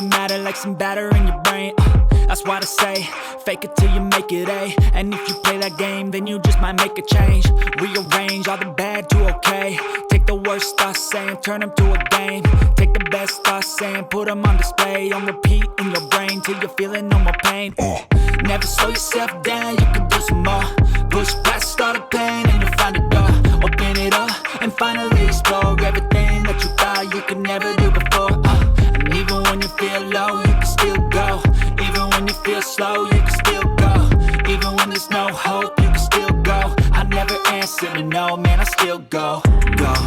only matter like some batter in your brain. That's why I say, fake it till you make it A. And if you play that game, then you just might make a change. Rearrange all the bad to okay. Take the worst thoughts saying, turn them to a game. Take the best thoughts saying, put them on display. On repeat in your brain till you're feeling no more pain. Never slow yourself down, you can do some more. Push past all the pain and you'll find a door. Open it up and finally explore everything that you thought you could never do before. And even when you feel low, you can still go. Even when you feel slow, you can still go. Even when there's no hope, you can still go. I never answer to no, man, I still go. Go.